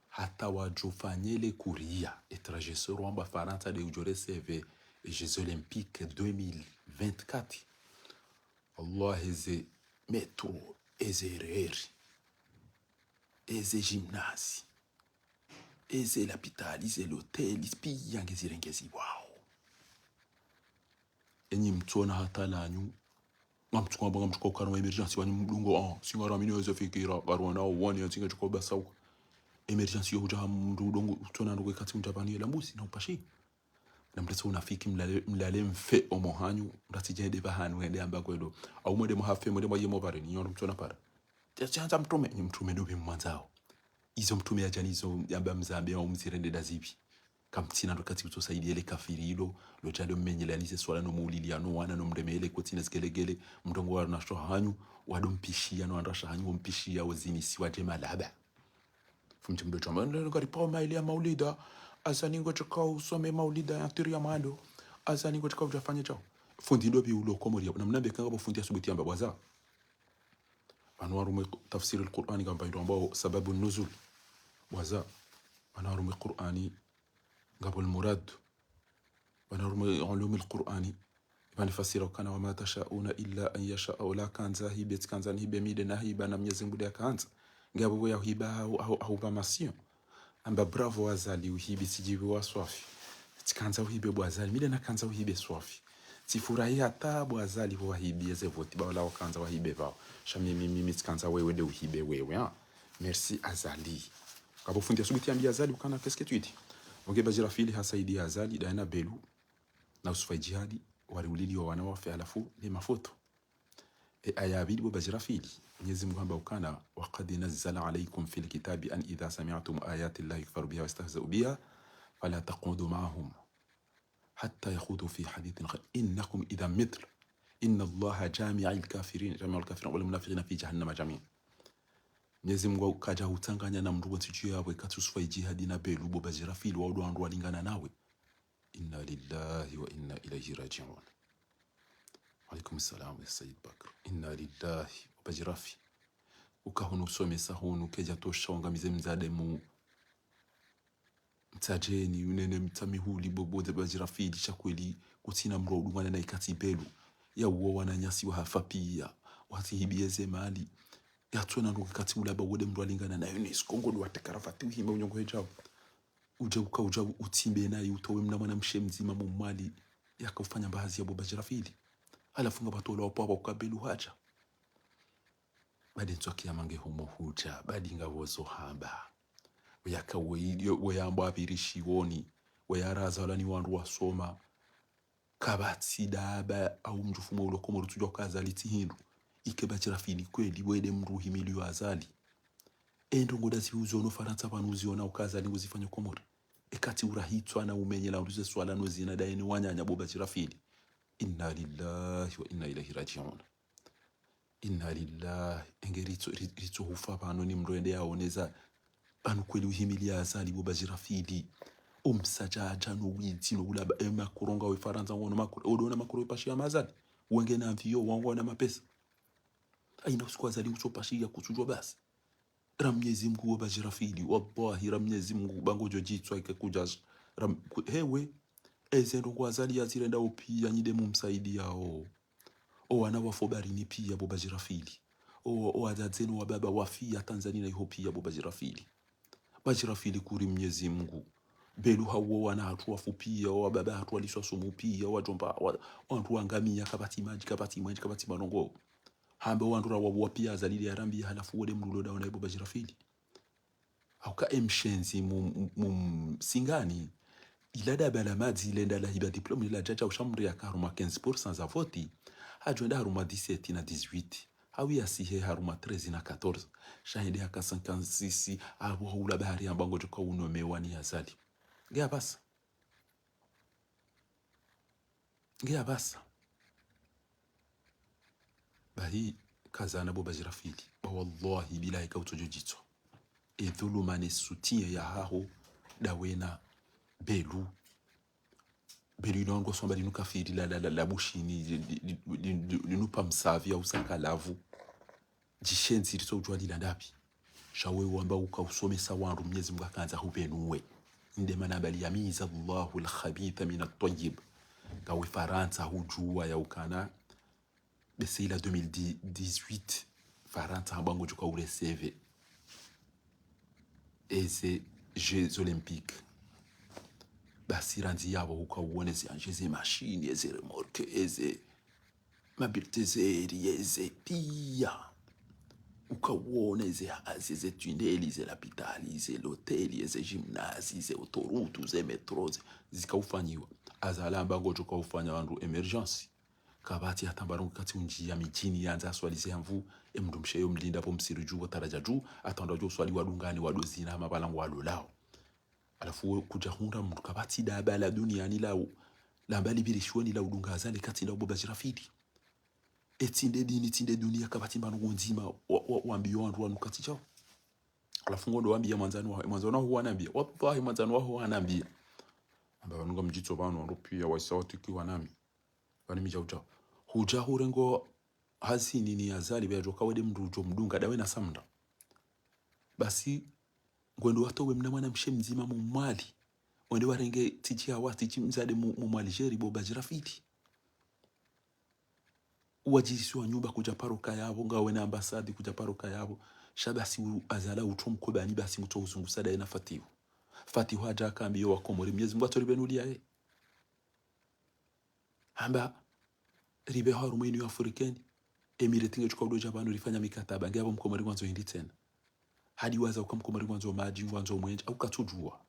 hata wajofanyele kuria etrajesoro amba faranta de ujore seve Jeux Olympiques 2024 Allah eze metro eze reri eze gymnase eze l'hôpital eze l'hôtel pia ngezirengezi wow enyi mtona hata lanyu ngamtuka banga mtuka ukana emergency wani mdungo singara mini weze fikira barwana wani yantinga chuko basau emergency yo jaha mdungo tona ndo kati mjabani la mbusi na upashi na mreso unafiki mlale mfe omohanyu mratije de bahanu ende amba kwedo au mwede muhafe mwede mwaye mobare ni yondo mtona para tianza mtume ni mtume ndo bimwanzao izo mtume ajanizo yamba mzambe au mzirende dazibi kamtina ndo kati utosaidia ile kafiri hilo lo jalo mmenyelanize swala no muliliano wana no mremele kotina zgelegele mtongo wa nasho hanyu wadompishia no andasha hanyu mpishia wazini siwaje malaba fumti mdo chamba ndo ngari pa maili ya maulida azani ngochaka usome maulida ya tiri ya mando azani ngochaka ujafanya chao fundi ndo bi ulo komoria na mnabe kanga fundi asubuti amba bwaza anwaru tafsir alquran gamba ndo ambao sababu nuzul bwaza anwaru alqurani ngabo almurad anwaru ulum alqurani bani fasira kana wama tashauna illa an yasha la kanza hibet kanza hibe mide na hiba na Mwenyezi Mungu yakanza ngabo ya hiba au bamasio amba bravo wazali uhibi sijibi wa swafi tikanza uhibe bwazali mide na kanza uhibe swafi tifurahi hata bwazali wa hibi eze voti ba wala kanza wahibe ba shami mimi tikanza wewe de uhibe wewe merci azali kabo fundi asubuti ambia azali ukana qu'est-ce que tu dis onge bajira fili hasaidi azali daina belu na usufai jihadi wali ulili wa wanawafe alafu ni mafoto ayabidi bajira fili Mwenyezi Mungu amba ukana waqad nazzala alaykum fil kitabi an idha sami'tum ayati llahi yukfaru biha wastahza'u biha fala taqudu ma'ahum hatta yakhudu fi hadithin ghayr innakum idha mithl inna allaha jami'ul kafirin wal munafiqina fi jahannama jami'an. Mwenyezi Mungu kaja hutanganya na mndugu tijio yawe katusufai jihadi na belu bajira fili wa ndo walingana nawe inna lillahi wa inna ilayhi raji'un. Alaikum salam ya Sayyid Bakr. Inna lillahi wa bajirafi. Ukahunu somesa hunu keja tosha wangamize mzade mu mtajeni unene mtamihuli bobo bajirafi disha kweli kutina mrodu wana na ikati belu ya uwa wananyasi wa hafa pia wati hibieze mali ya tuena ndo kati ulaba wode mro alingana na UNESCO ngodo watekarafati uhime unyongo hejao uja utimbe na utowe mna mwana mshe mzima mumali yakufanya baadhi ya bajirafili alafunga batola opapa ukabelu haja badi ntswakia mange humo huja badi ngavozo hamba weyamba apirishiwoni weyaraza wala ni wandu wasoma kabatsi daba au mjufumo ulokomo rutujwa kazali tihindu ikebachira fini kweli wede mru himili azali endo ngoda ziuzo no faransa panuzi ona ukazali nguzifanya komori ekati urahitwa na umenye la uruze swala no zina daeni wanyanya boba chirafili inna lillahi wa inna ilaihi rajiun inna lillahi engerito hufa pano ni mroende aoneza pano kweli uhimili azali boba chirafili umsajaja no winti no ulaba makuronga we faransa ngono makuru odona makuru pashia mazali wenge na mvio wangu na mapesa aina usikwazali usopashia kusujwa basi ramnyezi Mungu bajirafili wallahi ramnyezi Mungu bangojo jitswa ikekuja hewe ezendo kwazali yazirenda upia nyide mumsaidi yao o wana wafobarini pia bobajirafili o adadzeno wa baba wafia Tanzania iho pia bobajirafili bajirafili kuri mnyezi Mungu belu hawo wana hatu wafupia wa baba hatu waliswa sumu pia wajomba wantu angamia kabati kabati manongo hambe wandura wabuwa pia azalili ya rambi halafu wode mruloda wana ibo bajirafili hauka emshenzi singani ilada bala madzi ilenda la hiba diplome la jaja ushamri ya karuma 15% za voti hajuenda haruma 17 na 18 hawi asihe haruma 13 na 14 shahidi haka 56 abu hula bahari ambango joka unomewani azali ngea basa bahi kazana bo bajirafili ba wallahi bilahi kautojo jitso edhulumane soutien ya haho dawena belu inongo somba linuka firi la bushini linupa msavi au sakalavu jishenzi rito ujwa lilandapi shawe wamba ukausomesa wandu Mwenyezi Mungu akanza hubenuwe inde manabali yamiza Allahu al-khabitha min at-tayyib kawe Faransa hujua ya ukana besila 2018 Faransa habango joka ureseve eze Jeux Olympiques basi ranzi yabo ukawone zi machine eze remorque eze mabiltezeri eze pia ukawone eze tuneli eze lapitali eze l'hoteli eze gymnasi eze autoroute eze metro zikaufanyiwa azalamba ngojo kaufanya wandu emergency kabati hatambarongo kati unjia mijini yanza aswalize mvu emndumsheyo mlinda po msiruju wataraja juu atanda jo swali wadungani wadozina mabalango walolao alafu kuja hunda mtu kabati daba la duniani lao lambali birishwani la udungazani kati la boba jirafidi etinde dini tinde dunia kabati mbano nzima wambio wandu wanu kati chao alafu ngondo wambia mwanzano huwa anambia wallahi mwanzano huwa anambia amba nunga mjitso bano ndo pia waisauti kiwa nami bani mijao chao huja hurengo hasi nini azali bejo kawede mrujo mdunga dawe na samda basi ngwendo watowe mna mwana mshe mzima mumali wende warenge tichia wati chimzade mumaligeri bo bajirafiti uwajisi wa nyumba kuja paroka yabo ngawe na ambasadi kuja paroka yabo shabasi azala utumko bani basi mto uzungusada ina fatihu haja kambi yo wakomori Mwenyezi Mungu atoribenulia hamba ribe harumu inu afrikani emiratinge chukaudo jabanu rifanya mikataba ngabo mkomori mwanzo hindi tena hadi waza ukamkomari mwanzo maji mwanzo mwenje au katujua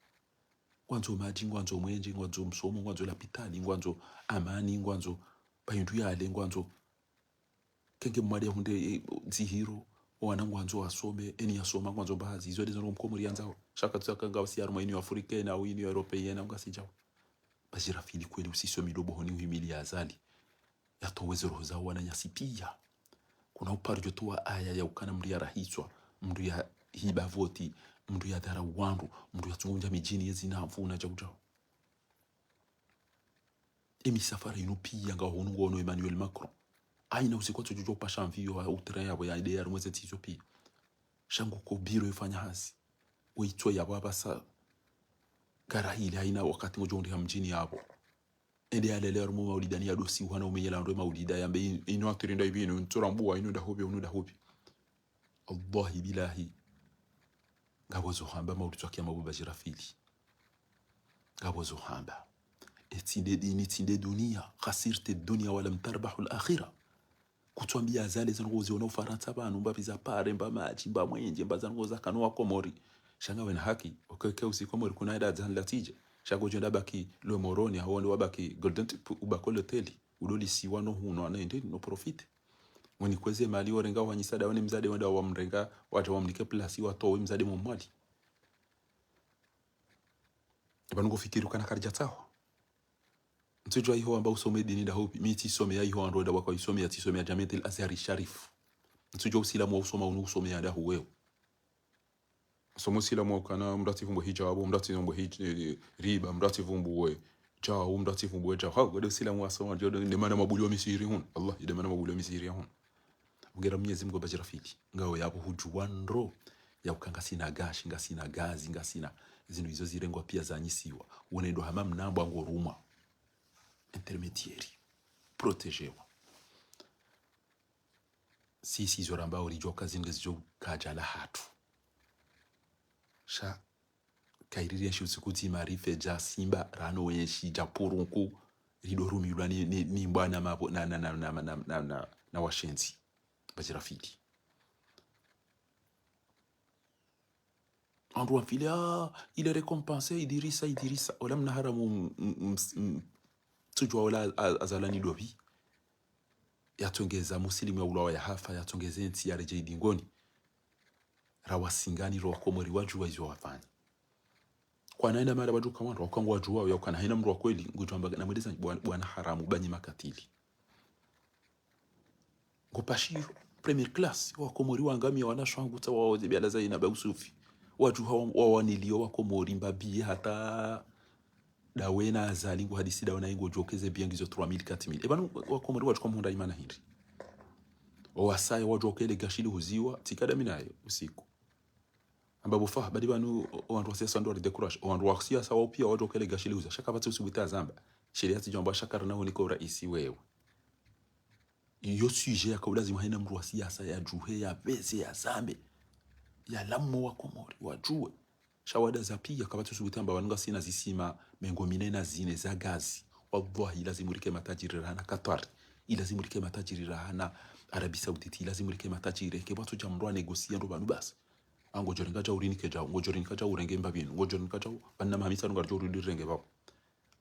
mwanzo maji mwanzo mwenje mwanzo msomo mwanzo lapitali mwanzo amani mwanzo bayindu yale mwanzo kenge mwade hunde zihiro wana mwanzo asome eni asoma mwanzo baadhi hizo ndizo mkomori yanzao shaka tsaka ngao si aruma inu afrika na inu européenne ngasijao bajirafili kweli usisomi lobo honi uhimili azali yatoweze roho zao wananyasipia kuna uparjo toa aya ya ukana mri ya rahiswa mri ya hiba voti mndu ya dhara wandu mndu ya tungunja mijini yezi na mfuna jaujao emi safari inu pia nga honungo ono Emmanuel Macron aina usikwato jujo pasha mvio wa utre yabo ya idea rumweze tizo pia shangu ko biro yufanya hasi uitwa ya baba sa garahili aina wakati ngojo ndi mjini yabo ende alele rumo maulidani ya dosi wana umenyela ndo maulida yambe ino atirinda ibino ntorambua ino da hobi Allah bilahi gabozo hamba maulizo kia mabuba jirafili gabozo hamba etinde dini tinde dunia khasirte dunia wala mtarbahu al-akhirah kutwambia zale zangozi ona ufaransa banu mbaviza pare mba maji mba mwenje mba zangoza kanwa komori shanga wen haki okeke usikomori kuna ida zan latije shago jenda baki lo moroni hawoni wabaki golden ubako loteli udoli siwano huno anaende no profite woni kweze mali orenga wanyisada woni mzade wenda wa mrenga waje wamnike plasi watowe mzade momwali bango fikiru kana karja taho ntujwa iho amba usome dini da hopi miti some ya iho ando da wako isome ya tisome ya Jamiat al-Azhar Sharif ntujwa usilamu usoma unu usome ya da huweo somo usilamu kana mrati vumbo hijabu mrati vumbo riba mrati vumbo jao mrati vumbo jao ha godo usilamu asoma jodo ne mana mabuli wa misiri hun Allah ide mana mabuli wa misiri hun ngera Mwenyezi Mungu bajirafili ngao yapo hujuwandro ya ukanga sina gashi ngasina gazi ngasina zino hizo zirengwa pia zanyisiwa unedo hamam nabo angoruma intermediaire protéger-wa sisi zoramba orijoka zingezo kajala hatu sha kairiria shutsukuti marife ja simba rano wenshi ja porunku ridorumi yulani ni mbwana mapo na washenzi bajirafili andu afili il est récompensé Idrissa olam naharamu tujwa wala azalani dobi yatongeza muslimu ya ulawa ya hafa yatongeze nti ya reje idingoni rawasingani ro komori waju wazo wafanya kwa naenda mara waju kama ro kwangu waju wao yakana haina mru wa kweli ngutamba na mweleza bwana haramu banyi makatili ngopashiro premier class wa komori wangami wana shwanguta wao zibia zaina ba usufi waju hao wanilio wa komori mbabi hata dawena azalingu hadisi dawana ingo jokeze biangizo 3000 4000 ebanu wakomori watu komunda imana hindi wasai wajokele gashili huziwa tikada minayo usiku ambapo fa badi banu wantu wasiasa ndo decourage wantu wasiasa wao pia wajokele gashili huziwa shaka patu usibuta zamba sheria tijomba shakara nao niko raisi wewe iyo sujet yakabulazi mahina mru wasiasa ya juhe ya beze ya zambe ya lamu wa komori wajue shawada za pia kabatu subutamba wanunga sina zisima mengo minena zine za gazi wallahi lazima rike matajiri rahana Qatar lazima rike matajiri rahana Arabi Saudite lazima rike matajiri ke watu jamrwa negosia ndo banu bas ango joringa ja urini ke ja ngo joringa ja urenge mbabinu ngo joringa ja banna mamisa ngo jo urindi renge babo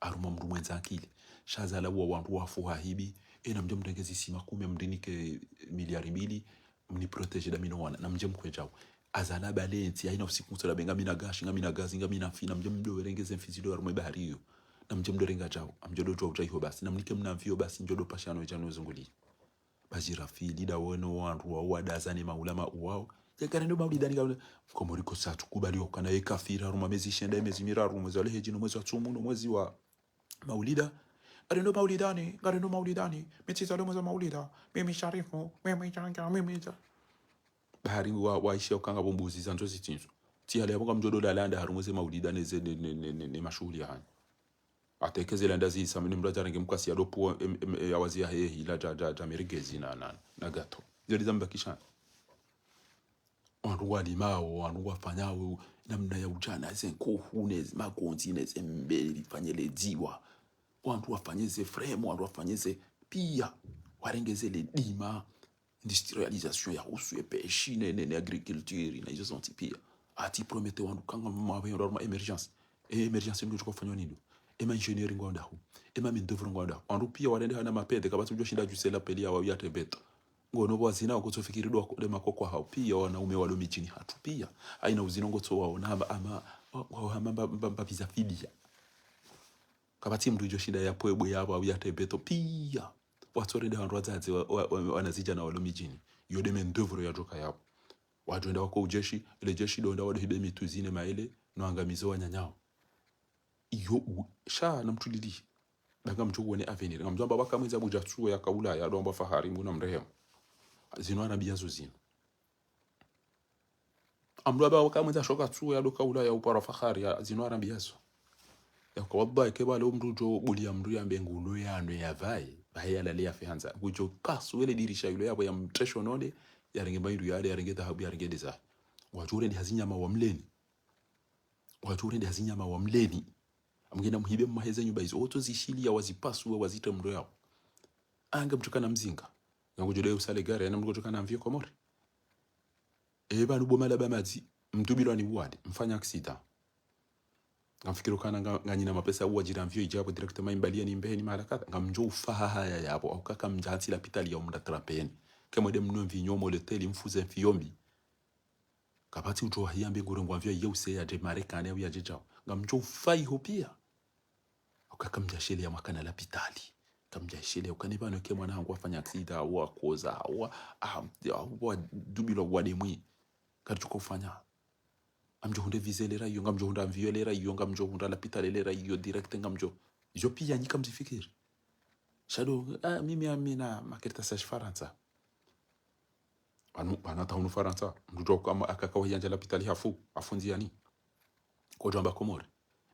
aruma mru mwenza akili shazala wa wantu wafuha hibi ena mje mdengezi sima kume mdinike miliari 2 mni protege da minowana na mje mkwejao azala balenti haina usiku mutala benga mina gashi ngamina gazi ngamina fina mje mdo werengeze mfizido ya rume bahari hiyo na mje mdo renga jao amjodo jwa ujaiho basi na mnike mnavyo basi njodo pashano ejano zunguli bajirafili da wono wantu wa wadazani maulama uwao yakane ndo maulidani ga komori ko satu kubali okana e kafira ruma mezi shenda mezi miraru mwezi wa leheji no mwezi wa tsumu no mwezi wa maulida arendo maulidani mitiza lo mwezi wa maulida mimi sharifu mimi changa mimi bahari waishia ukanga bombuzi zanzo zitinzo tiale yabo kamjodo dalanda harumweze maulida neze ne mashuhuli yani atekeze landa zisa mini mraja range mkasi ya dopo ya wazia hehi la ja merigezi na gato zeli zambakisha wantu walimao wantu wafanyao namna ya ujana zenkuhu nezi magonzi nezi mbeli fanyele diwa wantu wafanyeze frame wantu wafanyeze pia warengeze le dima industrialisation ya usu e peshi ne agriculture na hizo zonti pia ati promete wandu kanga mawe norma emergence ndio tukofanywa nini engineering ngonda hu mindovro ngonda wandu pia warende hana mapende kabatu joshinda jusela peli ya wayate beto ngono bwazina ukotofikiri do le makoko hao pia wanaume walo mijini hatu pia aina uzino ngoto wao na ama visa fidia kabati mdu joshinda ya pwebwe yabo wayate beto pia watu warende handu wazazi wanazija na walo mijini yode mendovro ya joka yabo watu wenda wako ujeshi ile jeshi donda wado hibe mituzine maele no angamizo wanyanyao iyo sha na mtulili banga mjugo ne avenir ngamjamba baka mwenza buja tuwe ya kaula ya domba fahari mbuna mrehemu zino arabia zozino amdo ba baka mwenza shoka tuwe ya do kaula ya upara fahari ya zino arabia zo ya kwa wallahi ke balo mrujo buli ya mru ya mbengulo ya ndo ya vai bahaya la lia fihanza bujo kasu wele dirisha yule yabo ya mtresho node ya renge mairu ya renge dhahabu ya renge deza wajure ndi hazinyama wa mleni amgenda mhibe maheze nyumba hizo oto zishilia wazipasu wazita mndo yao anga mtukana mzinga yangu jode usale gare na mtuko tukana mvio komori eba nubo malaba mazi mtubilo ni wadi mfanya aksida ngamfikiru kana nganyina mapesa uwa jiramvio ijabo directement imbalia ni mbeni malakata ngamjo ufaha haya yabo au kaka mjansi la pitali ya umda trapeni kama dem no vinyomo le teli mfuze mfiombi kapati uto hiyambe ngurengwa vya yeuse ya de marekani au ya jejao ngamjo ufai hopia au kaka mjashele ya makana la pitali kamjashele ukaniba no ke mwana wangu afanya aksida au akoza au dubilo wademwi katuko ufanya amjo hunde vizelera iyo ngamjo hunda mviolera iyo ngamjo hunda la pitalelera iyo direct ngamjo jo pia nyika mzifikiri shado mimi amina makerta sa Faransa anu taunu Faransa mduto kama akakawa yanja la pitali hafu afunzi yani kwa jamba komori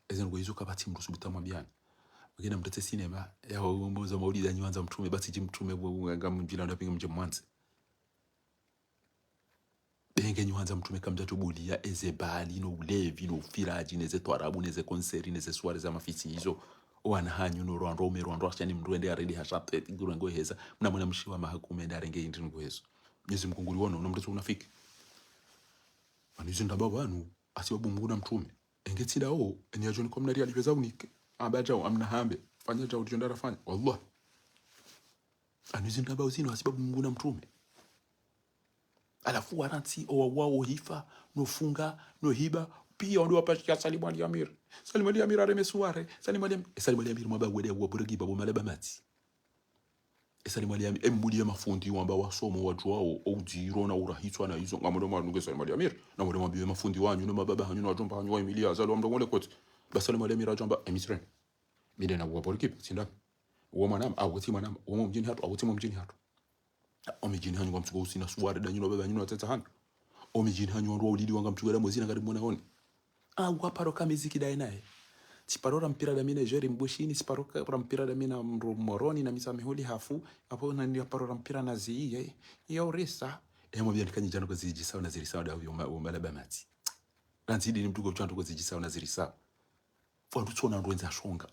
ezen go izuka bati mrusubita mwambiani ngina mtete cinema ya mboza maulida nywanza mtume basi jimtume ngamjila ndapinga mje mwanze benge nywanza mtume kamjatu bulia ezebali no ulevi no firaji neze twarabu neze konseri neze soirée za mafisi hizo wana hanyu no rwando achani mruende aredi hashate ngurengo heza mnamuna mshiwa mahakume ndarenge indingo hezo Mwenyezi Mungu liwono nomrezo unafiki anizinda babanu asibabu Mungu na mtume engetsida enyajoni kwa mnari aliveza unike abaja amna hambe fanya jao jondara fanya wallah anizinda babuzino asibabu Mungu na mtume alafu waranti wao hifa no funga no hiba pia ndio wapashia Salim Ali Amir aremesuare Salim Ali Amir mabagwede wa burigi babo malaba mati Salim Ali Amir embuli mafundi wamba wasomo wajwao ojiro na urahitwa na hizo ngamodo mwanunge Salim Ali Amir na modo mabiwe mafundi wanyu no mababa hanyu no ajomba hanyu wa Emilia zalo amdo ngole kot bas Salim Ali Amir ajomba emisren midena wa burigi sinda wa manam awati manam wa mjini hatu awati mjini hatu omijini hanyu kwa mtuko usina suware da nyuno baba nyuno ateta hanyu omijini hanyu ndo ulidi wanga mtuko mwezi na karibu mwana honi kwa paroka miziki dai naye siparora mpira da mina jeri mbushini siparora mpira da mina moroni na misa mihuli hafu hapo na ndio parora mpira na ziye ya urisa emo bya kanyi jano ko ziji sawa na ziri sawa da yo malaba mati ranzidi ni mtuko chanto ko ziji sawa na ziri sawa fo ndutona ndo enza shonga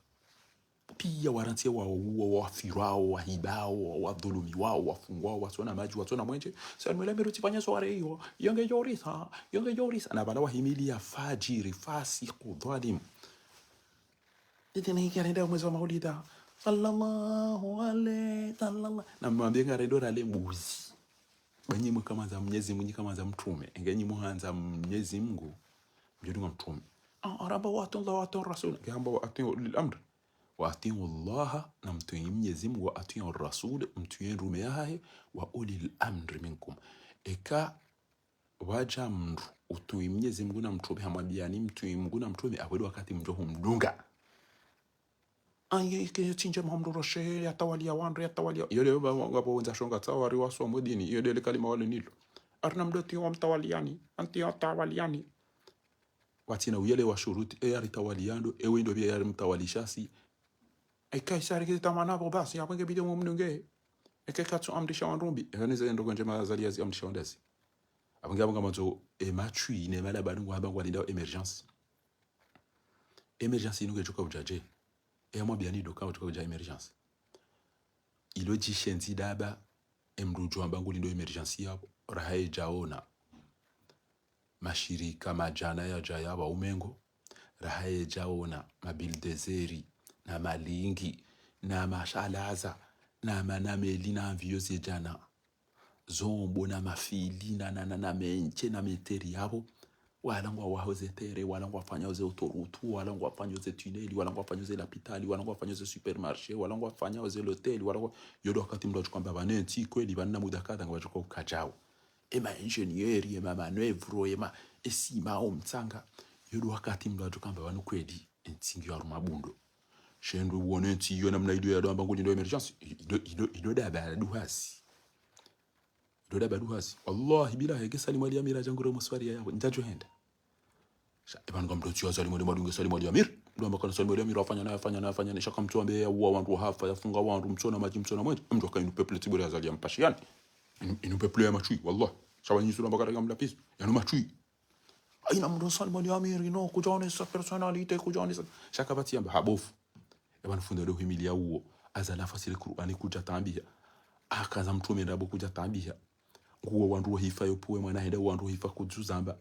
pia warantia wafirao wahibao wadhulumi wao wafungwao wasona maji wasona mwenje Salim Ali Amir tifanya soare hiyo yonge yorisa na bala wahimili ya fajiri fasiku dhalim ndine nikaenda mwezi wa maulida sallallahu alaihi na mwambie ngaredo rale mbuzi banyi kama za Mwenyezi Mungu kama za mtume engenyi muhanza Mwenyezi Mungu mjodunga mtume araba wa Allah rasul gamba wa atiu lil amr wa atiu Allah na mtume Mwenyezi Mungu wa atiu rasul mtume rume yahe wa ulil amri minkum eka waja mru utume Mwenyezi Mungu na mtume hamwabiani mtume Mungu na mtume awedo wakati mjoho mdunga aye ke tinje Muhammad Rashid yatawalia wandu yatawalia yole babo wenza shonga tawari waso modini yole ile kalima wale nilo arna mdoti wa mtawaliani anti yatawaliani watina uyele wa shuruti yari tawaliando ewe ndo bia yari mtawalishasi kaisari kita manabo basi yapenge bidyo mnunge katsu amrisha wanrumbi yaneze ndo konje mazalia zi amrisha wandasi abanga mazo machui ne mala banu wa bangwa linda emergency nuke joka ujaje moi bien ido ka utoka uja emergency ilo jishenzi daba emrujo ambangu lindo emergency yabo rahaye jaona mashirika majana ya jaya wa umengo rahaye jaona mabildezeri na malingi na mashalaza na manameli na mviyose jana zombo na mafili na menche na meteri yabo walangwa wahoze tere walangwa fanya oze autorutu walangwa fanya oze tuneli walangwa fanya oze lapitali walangwa fanya oze supermarché walangwa fanya oze hotel walangwa yodo wakati mdo kwamba banenti kweli banna muda kadha ngwachukua ukajao ema engineer ema manevro ema esima omtsanga yodo wakati mdo kwamba banu kweli entsingi ya rumabundo shendo wonenti yo namna ido ya ndo ambangu ndo emergency ido daba duhasi wallahi billahi ke Salim Ali Amir ajanguro muswari yabo ntacho henda ibanga mdo chwa Salim Ali madunge Salim Ali Amir ndo ambako Salim Ali Amir afanya na shaka mtu ambaye wa wandu hafa yafunga wandu mtsona maji mtsona mwenje mdo kainu peuple tibori azali ampashiani inu peuple ya machui wallahi sawa nyisu ndo ambako ngamla piso yanu machui aina mdo Salma al-Amiri no kujone sa personalite kujone sa shakabati amba habofu ebana fundo leo himilia huo azala fasile Qur'ani kuja tambia akaza mtume ndabo kuja tambia nguo wandu hifa yopuwe mwana henda wandu hifa kujuzamba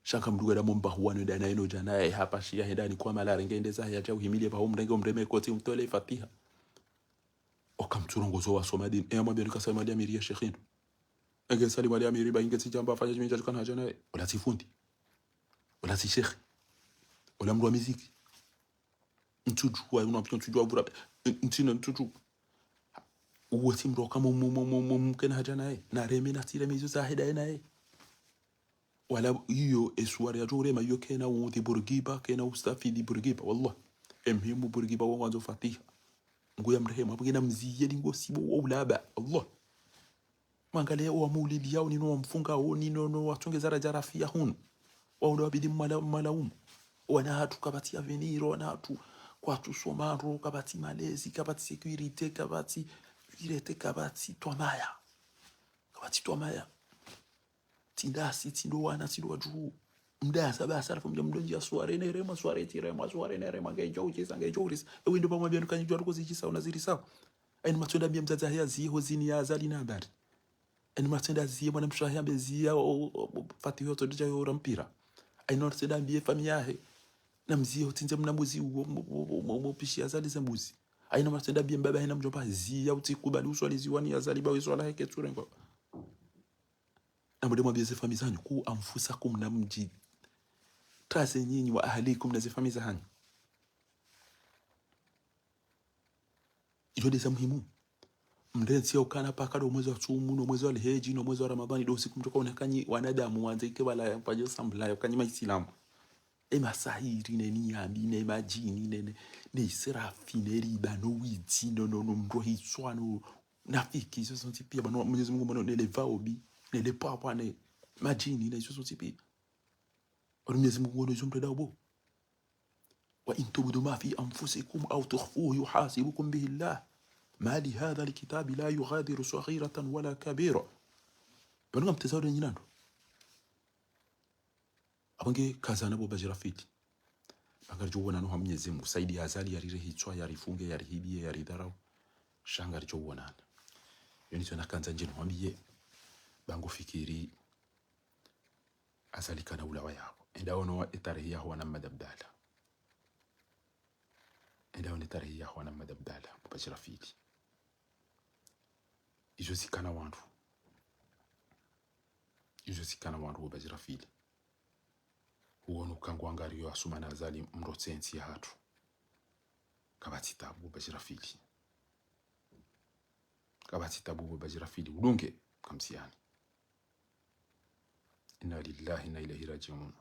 shaka mduga da momba huwano da naino jana hapa shia henda ni kwa mala renge ndeza ya jau himilia ba homrenge omreme koti mtole fatiha okamturongozo wa somadin mwambia nikasema al-Amiri ya shekhino enge Salim al-Amiri ba ingeti jamba fanya jimi jana kana jana wala sifundi wala si shekhi wala mdu wa muziki ntujua unapita ntujua vura ntina ntuju uwati mdo kama mumkena haja naye na reme na tire mizo zahida naye wala hiyo eswari ya jore mayo kena wuti burgiba kena ustafidi burgiba wallah emhimu burgiba wanzo fatiha nguya mrehema bugina mziye lingo sibo ulaba allah mangale wa maulidi yao nino mfunga ho nino watongeza rajafia hunu wao wabidi malaum wana hatu kabati avenir wana hatu kwa tusomaro kabati malezi kabati security kabati irete kabati twamaya tindasi tindo wana tindo waju mdasa basa alafu mdonji ya sware nerema sware tirema sware nerema ngejo ujisa ngejo uris ewindo pa mwabia nkanyi jwa kuzijisa unaziri sawa aini matunda bia mzaza haya ziho zini ya azali na habari aini matunda zihe mwana mshahia bezia fati yoto dija yora mpira aini matunda bia familia he na mzee utinze mnamuzi umopishi azali zambuzi aina matenda bia mbaba aina mjomba zia utikubali uswali ziwani azali bawe swala yake turengo na mwende mwambie ze family zanyu ku anfusakum na mji trace nyinyi wa ahlikum na ze family zanyu ijo desa muhimu mdensi ukana paka do mwezi wa Tumu no mwezi wa Alheji no mwezi wa Ramadhani do siku mtoka unakanyi wanadamu wanze ikebala paje sambla yokanyi maisilamu emasahiri neniambi nemajini ne serafi neriba no witi no mdo hiswano nafiki hizo sonti pia bano Mwenyezi Mungu bano nele vaobi nele papa ne majini na hizo sonti pia Mwenyezi Mungu ndo jumbe dabo wa in tubdu ma fi anfusikum aw tukhfuhu yuhasibukum bihi Allah ma li hadha alkitab la yughadiru saghiratan wala kabira bano mtazao nyinando abange kazana bo bajirafiti bangarjo wona no Mwenyezi Mungu saidi azali yarire hitwa yarifunge yarihibie yaridharau shanga richo wonana yoni tuna kanza njino mwambie bango fikiri azali kana ulawa yabo enda ono itarehi ya wana madabdala enda ono itarehi ya wana madabdala bajirafiti ijo sikana wandu bajirafiti uonu kangwangario asumana azali mrotsensi hatu kabati tabu bajirafili udunge kamsiani inna lillahi inna ilaihi rajiun